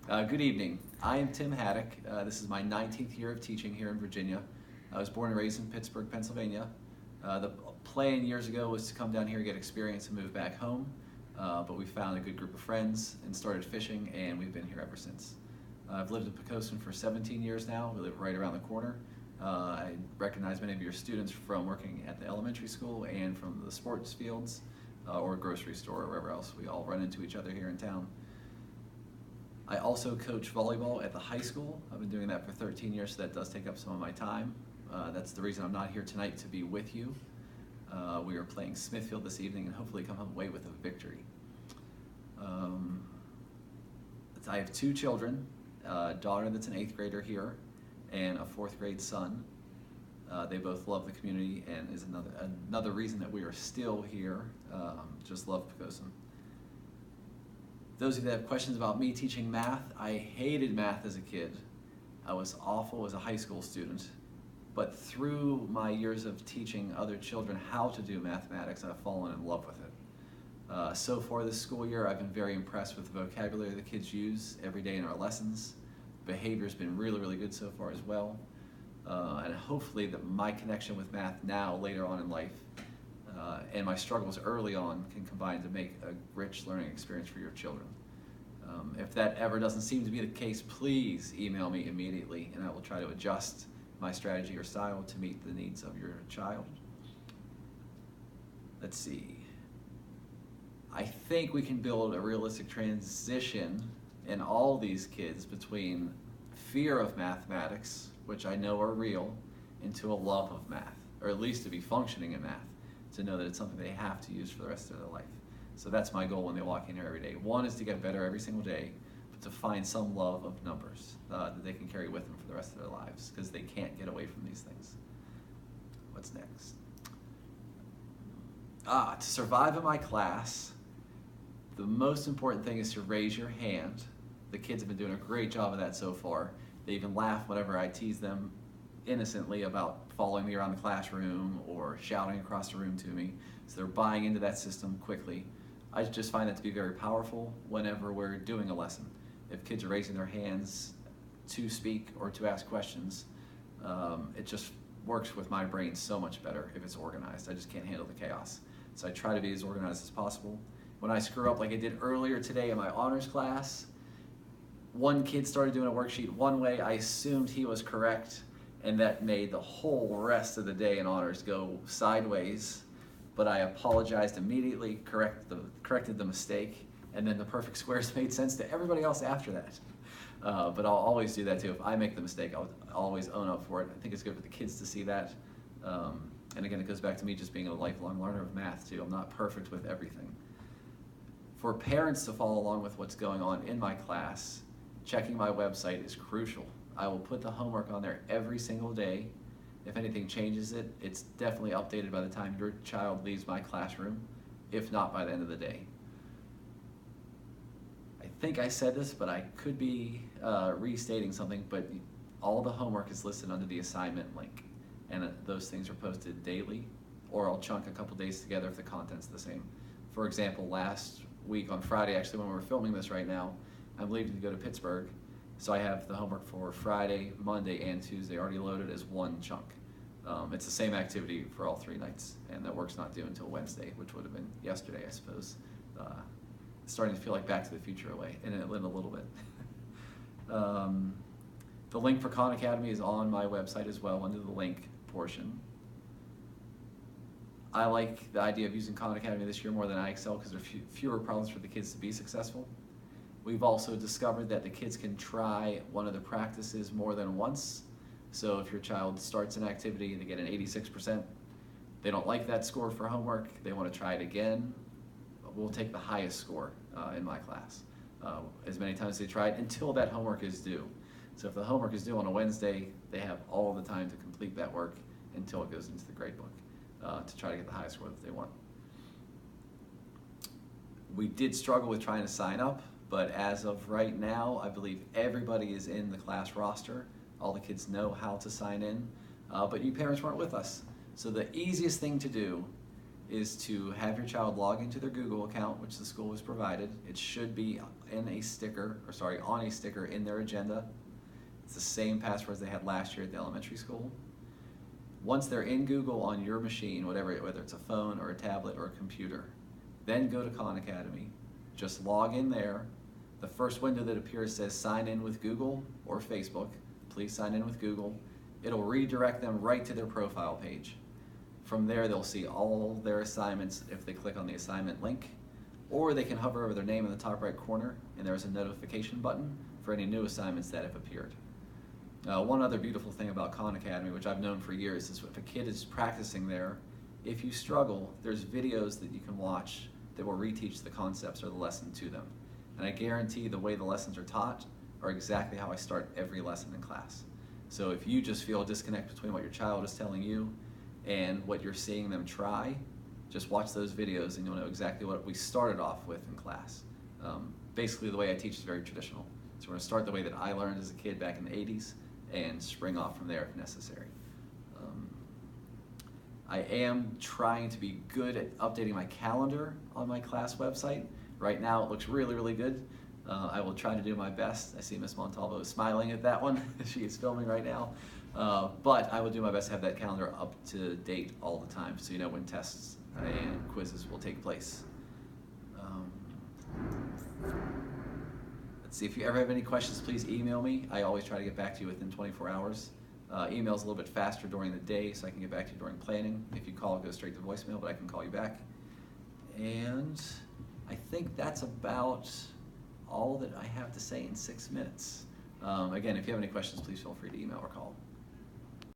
Good evening. I am Tim Hatok. This is my 19th year of teaching here in Virginia. I was born and raised in Pittsburgh, Pennsylvania. The plan years ago was to come down here, get experience, and move back home. But we found a good group of friends and started fishing, and we've been here ever since. I've lived in Poquoson for 17 years now. We live right around the corner. I recognize many of your students from working at the elementary school and from the sports fields or grocery store or wherever else. We all run into each other here in town. I also coach volleyball at the high school. I've been doing that for 13 years, so that does take up some of my time. That's the reason I'm not here tonight to be with you. We are playing Smithfield this evening and hopefully come away with a victory. I have two children, a daughter that's an 8th grader here and a 4th grade son. They both love the community and is another reason that we are still here. Just love Poquoson. Those of you that have questions about me teaching math, I hated math as a kid. I was awful as a high school student. But through my years of teaching other children how to do mathematics, I've fallen in love with it. So far this school year, I've been very impressed with the vocabulary the kids use every day in our lessons. Behavior's been really, really good so far as well. And hopefully that my connection with math now, later on in life, and my struggles early on can combine to make a rich learning experience for your children. If that ever doesn't seem to be the case, please email me immediately and I will try to adjust my strategy or style to meet the needs of your child. Let's see. I think we can build a realistic transition in all these kids between fear of mathematics, which I know are real, into a love of math, or at least to be functioning in math, to know that it's something they have to use for the rest of their life. So that's my goal when they walk in here every day. One is to get better every single day, but to find some love of numbers that they can carry with them for the rest of their lives, because they can't get away from these things. What's next? To survive in my class, the most important thing is to raise your hand. The kids have been doing a great job of that so far. They even laugh whenever I tease them innocently about following me around the classroom or shouting across the room to me. So they're buying into that system quickly. I just find that to be very powerful whenever we're doing a lesson. If kids are raising their hands to speak or to ask questions, it just works with my brain so much better if it's organized. I just can't handle the chaos. So I try to be as organized as possible. When I screw up like I did earlier today in my honors class, one kid started doing a worksheet one way, I assumed he was correct, and that made the whole rest of the day in honors go sideways. But I apologized immediately, corrected the mistake, and then the perfect squares made sense to everybody else after that. But I'll always do that too. If I make the mistake, I'll always own up for it. I think it's good for the kids to see that. And again, it goes back to me just being a lifelong learner of math too. I'm not perfect with everything. For parents to follow along with what's going on in my class, checking my website is crucial. I will put the homework on there every single day. If anything changes it, it's definitely updated by the time your child leaves my classroom, if not by the end of the day. I think I said this, but I could be restating something, but all the homework is listed under the assignment link, and those things are posted daily, or I'll chunk a couple days together if the content's the same. For example, last week on Friday, actually when we're filming this right now, I'm leaving to go to Pittsburgh. So I have the homework for Friday, Monday, and Tuesday already loaded as one chunk. It's the same activity for all 3 nights, and that work's not due until Wednesday, which would have been yesterday, I suppose. It's starting to feel like Back to the Future away, in a little bit. The link for Khan Academy is on my website as well, under the link portion. I like the idea of using Khan Academy this year more than IXL because there are fewer problems for the kids to be successful. We've also discovered that the kids can try one of the practices more than once. So if your child starts an activity and they get an 86%, they don't like that score for homework, they want to try it again, we'll take the highest score in my class as many times as they try it until that homework is due. So if the homework is due on a Wednesday, they have all the time to complete that work until it goes into the grade book to try to get the highest score that they want. We did struggle with trying to sign up, but as of right now, I believe everybody is in the class roster. All the kids know how to sign in, but you parents weren't with us. So the easiest thing to do is to have your child log into their Google account, which the school has provided. It should be on a sticker in their agenda. It's the same passwords they had last year at the elementary school. Once they're in Google on your machine, whether it's a phone or a tablet or a computer, then go to Khan Academy. Just log in there. The first window that appears says sign in with Google or Facebook. Please sign in with Google. It'll redirect them right to their profile page. From there, they'll see all their assignments if they click on the assignment link, or they can hover over their name in the top right corner, and there's a notification button for any new assignments that have appeared. One other beautiful thing about Khan Academy, which I've known for years, is if a kid is practicing there, if you struggle, there's videos that you can watch that will reteach the concepts or the lesson to them. And I guarantee the way the lessons are taught are exactly how I start every lesson in class. So if you just feel a disconnect between what your child is telling you and what you're seeing them try, just watch those videos and you'll know exactly what we started off with in class. Basically the way I teach is very traditional. So we're going to start the way that I learned as a kid back in the 80s and spring off from there if necessary. I am trying to be good at updating my calendar on my class website. Right now it looks really, really good. I will try to do my best. I see Miss Montalvo is smiling at that one. She is filming right now. But I will do my best to have that calendar up to date all the time so you know when tests and quizzes will take place. Let's see, if you ever have any questions, please email me. I always try to get back to you within 24 hours. Email's a little bit faster during the day, so I can get back to you during planning. If you call, it goes straight to voicemail, but I can call you back. And I think that's about all that I have to say in 6 minutes. Again, if you have any questions, please feel free to email or call.